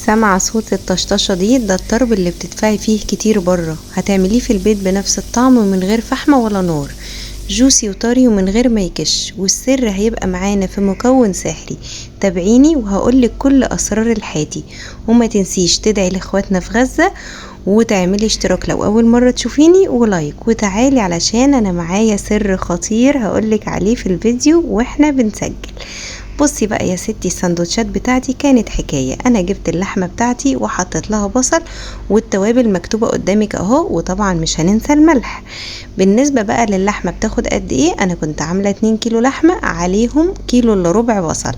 سامعة صوت الطشطشة دي؟ ده الطرب اللي بتدفعي فيه كتير بره. هتعمليه في البيت بنفس الطعم ومن غير فحمة ولا نار، جوسي وطري ومن غير ما يكش. والسر هيبقى معانا في مكون سحري. تابعيني وهقولك كل اسرار الحاتي. وما تنسيش تدعي لاخواتنا في غزة، وتعملي اشتراك لو اول مرة تشوفيني، ولايك، وتعالي علشان انا معايا سر خطير هقولك عليه في الفيديو واحنا بنسجل. بصي بقى يا ستي، السندوتشات بتاعتي كانت حكاية. انا جبت اللحمة بتاعتي وحطيت لها بصل، والتوابل مكتوبة قدامك اهو، وطبعا مش هننسى الملح. بالنسبة بقى للحمة بتاخد قد ايه، انا كنت عاملة 2 كيلو لحمة عليهم كيلو الا ربع بصل.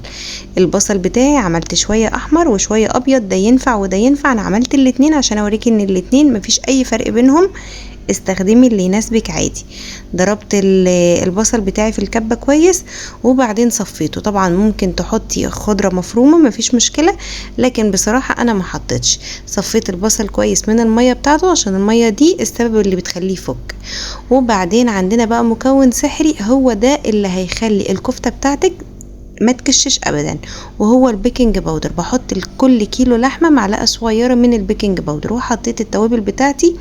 البصل بتاعي عملت شوية احمر وشوية ابيض، ده ينفع وده ينفع، انا عملت الاتنين عشان اوريكي ان الاتنين مفيش اي فرق بينهم. استخدمي اللي يناسبك عادي. ضربت البصل بتاعي في الكبة كويس، وبعدين صفيته. طبعا ممكن تحطي خضرة مفرومة مفيش مشكلة، لكن بصراحة انا ما حطيتش. صفيت البصل كويس من المية بتاعته عشان المية دي السبب اللي بتخليه يفك. وبعدين عندنا بقى مكون سحري، هو ده اللي هيخلي الكفتة بتاعتك ما تكشش ابدا، وهو البيكنج باودر. بحط لكل كيلو لحمه معلقه صغيره من البيكنج باودر. وحطيت التوابل بتاعتي،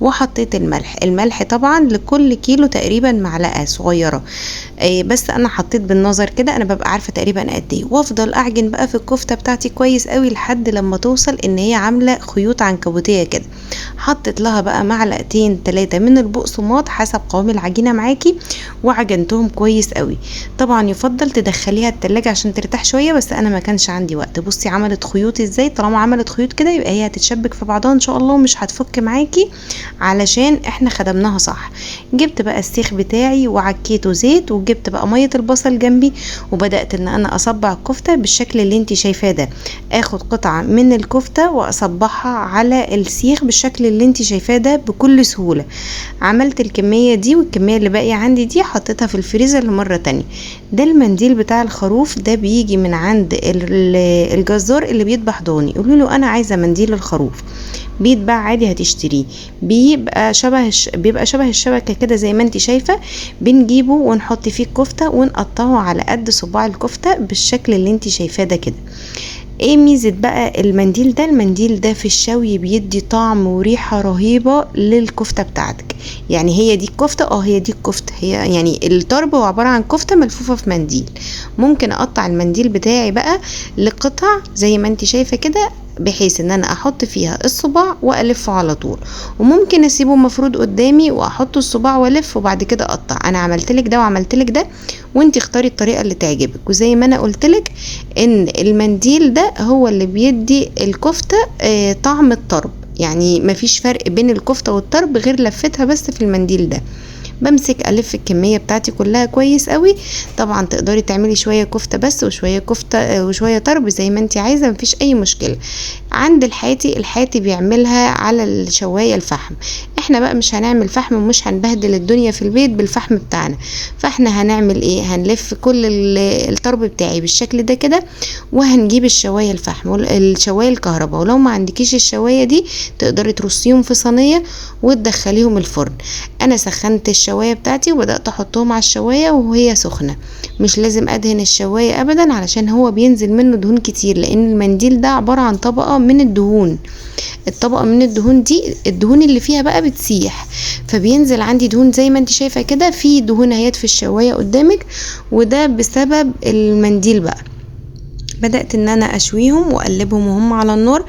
وحطيت الملح طبعا لكل كيلو تقريبا معلقه صغيره. بس انا حطيت بالنظر كده، انا ببقى عارفه تقريبا قد ايه. وافضل اعجن بقى في الكفته بتاعتي كويس قوي لحد لما توصل ان هي عامله خيوط عنكبوتيه كده. حطيت لها بقى معلقتين 3 من البقسماط حسب قوام العجينه معاكي، وعجنتهم كويس قوي. طبعا يفضل تدخليها التلاجة عشان ترتاح شويه، بس انا ما كانش عندي وقت. بصي عملت خيوط ازاي، طالما عملت خيوط كده يبقى هي هتتشبك في بعضها ان شاء الله ومش هتفك معاكي، علشان احنا خدمناها صح. جبت بقى السيخ بتاعي وعكيته زيت، وجبت بقى ميه البصل جنبي، وبدات ان انا اصبع الكفته بالشكل اللي انت شايفاه ده. اخد قطعه من الكفته واصبعها على السيخ بالشكل اللي انت شايفاه ده بكل سهوله. عملت الكميه دي، والكميه اللي باقيه عندي دي حطيتها في الفريزر لمره تانية. ده المنديل بتاع الخروف، ده بيجي من عند الجزار اللي بيذبح ضاني. قولوا له انا عايزه منديل الخروف، بيتباع عادي هتشتريه. بيبقى شبه الشبكه كده زي ما انت شايفه. بنجيبه ونحط فيه الكفته ونقطعه على قد صباع الكفته بالشكل اللي انت شايفاه ده كده. ايه ميزة بقى المنديل ده؟ المنديل ده في الشوي بيدي طعم وريحة رهيبة للكفتة بتاعتك. يعني هي دي الكفتة، هي دي الكفتة، هي يعني الطرب هو عبارة عن كفتة ملفوفة في منديل. ممكن اقطع المنديل بتاعي بقى لقطع زي ما انت شايفة كده، بحيث ان انا احط فيها الصباع والفه على طول. وممكن اسيبه مفروض قدامي واحط الصباع والف وبعد كده اقطع. انا عملتلك ده وعملتلك ده، وانت اختاري الطريقه اللي تعجبك. وزي ما انا قلتلك ان المنديل ده هو اللي بيدي الكفته طعم الطرب. يعني مفيش فرق بين الكفته والطرب غير لفتها بس في المنديل ده. بمسك الف الكميه بتاعتي كلها كويس قوي. طبعا تقدري تعملي شويه كفته بس وشويه كفته وشويه طرب زي ما انت عايزه، مفيش اي مشكله. عند الحاتي بيعملها على الشوايه الفحم. احنا بقى مش هنعمل فحم ومش هنبهدل الدنيا في البيت بالفحم بتاعنا. فاحنا هنعمل ايه، هنلف كل الطرب بتاعي بالشكل ده كده، وهنجيب الشوايه الفحم والشوايه الكهرباء. ولو ما عندكيش الشوايه دي تقدري ترصيهم في صينيه وتدخليهم الفرن. انا سخنت الشوايه بتاعتي وبدات احطهم على الشوايه وهي سخنه. مش لازم ادهن الشوايه ابدا علشان هو بينزل منه دهون كتير، لان المنديل ده عباره عن طبقه من الدهون. الطبقه من الدهون دي الدهون اللي فيها بقى بتسيح، فبينزل عندي دهون زي ما انت شايفه كده. في دهون اهيت في الشوايه قدامك، وده بسبب المنديل بقى. بدأت ان انا اشويهم واقلبهم وهم على النار،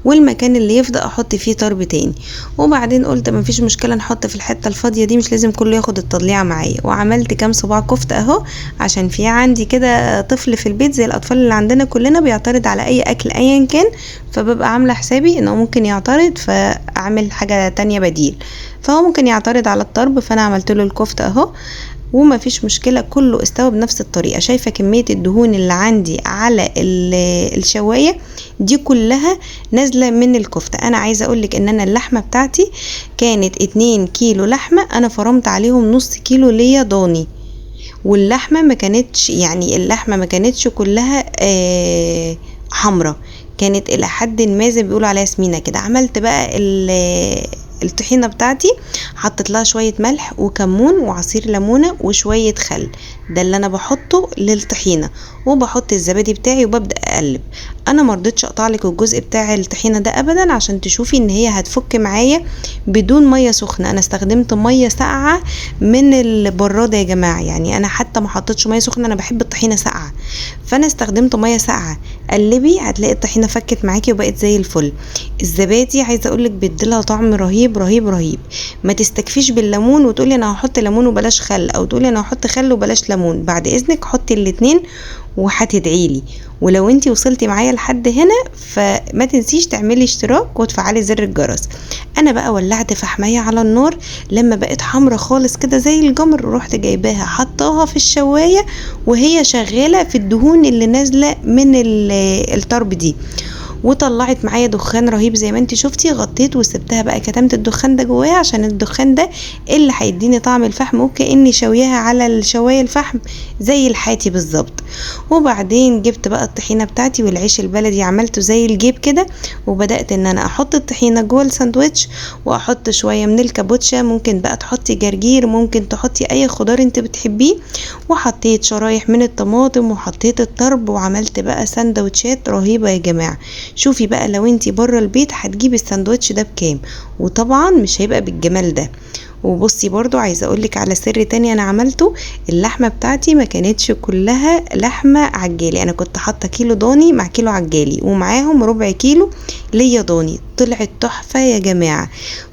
والمكان اللي يفضى احط فيه طرب تاني. وبعدين قلت مفيش مشكلة نحط في الحتة الفاضية دي، مش لازم كله ياخد التضليعة معايا. وعملت كام صباع كفتة اهو، عشان في عندي كده طفل في البيت زي الاطفال اللي عندنا كلنا بيعترض على اي اكل ايا كان، فببقى عاملة حسابي انه ممكن يعترض فاعمل حاجة تانية بديل. فهو ممكن يعترض على الطرب، فانا عملت له الكفتة اهو، وما فيش مشكلة كله استوى بنفس الطريقة. شايفة كمية الدهون اللي عندي على الشواية دي كلها نازلة من الكفتة. انا عايزة اقولك ان انا اللحمة بتاعتي كانت 2 كيلو لحمة، انا فرمت عليهم نص كيلو ليا ضاني. واللحمة ما كانتش يعني اللحمة ما كانتش كلها حمرة، كانت الى حد ما زي بيقولوا عليها سمينة كده. عملت بقى الطحينة بتاعتي حطيت لها شوية ملح وكمون وعصير ليمونة وشوية خل، ده اللي انا بحطه للطحينة، وبحط الزبادي بتاعي وببدأ اقلب. انا مرضتش اقطع لك الجزء بتاع الطحينة ده ابدا عشان تشوفي ان هي هتفك معايا بدون مية سخنة. انا استخدمت مية ساقعة من البرادة يا جماعة، يعني انا حتى ما حطيتش مية سخنة، انا بحب الطحينة ساقعة، فانا استخدمت مية ساقعة. قلبي هتلاقي الطحينة فكت معاكي وبقت زي الفل. الزبادي عايزة اقولك بيديلها طعم رهيب رهيب رهيب. ما تستكفيش بالليمون وتقولي انا هحط ليمون وبلاش خل، او تقولي انا هحط خل وبلاش ليمون، بعد اذنك حطي الاتنين وهتدعيلي. ولو انتي وصلتي معايا لحد هنا فما تنسيش تعملي اشتراك وتفعلي زر الجرس. انا بقى ولعت فحمية على النار، لما بقت حمرة خالص كده زي الجمر رحت جايباها حطاها في الشواية وهي شغالة في الدهون اللي نازلة من الطرب دي، وطلعت معايا دخان رهيب زي ما انت شفتي. غطيت وسبتها بقى، كتمت الدخان ده جواها عشان الدخان ده اللي هيديني طعم الفحم، وكأني شوياها على الشوايه الفحم زي الحاتي بالظبط. وبعدين جبت بقى الطحينه بتاعتي والعيش البلدي عملته زي الجيب كده، وبدأت ان انا احط الطحينه جوه الساندوتش، واحط شويه من الكابوتشا، ممكن بقى تحطي جرجير، ممكن تحطي اي خضار انت بتحبيه، وحطيت شرايح من الطماطم وحطيت الطرب، وعملت بقى سندوتشات رهيبه يا جماعه. شوفي بقى لو انتي بره البيت هتجيبي الساندوتش ده بكام، وطبعا مش هيبقى بالجمال ده. وبصي برضو عايزه اقولك على سر تاني انا عملته. اللحمه بتاعتي ما كانتش كلها لحمه عجالي، انا كنت حاطه كيلو ضاني مع كيلو عجالي ومعاهم ربع كيلو ليا ضاني، طلعت تحفه يا جماعه.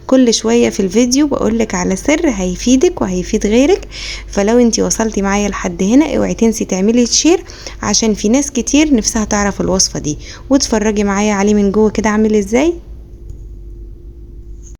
كل شويه في الفيديو بقولك على سر هيفيدك وهيفيد غيرك، فلو انتي وصلتي معايا لحد هنا اوعي تنسي تعملي شير عشان في ناس كتير نفسها تعرف الوصفه دي، وتفرجي معايا عليه من جوه كده عامل ازاي.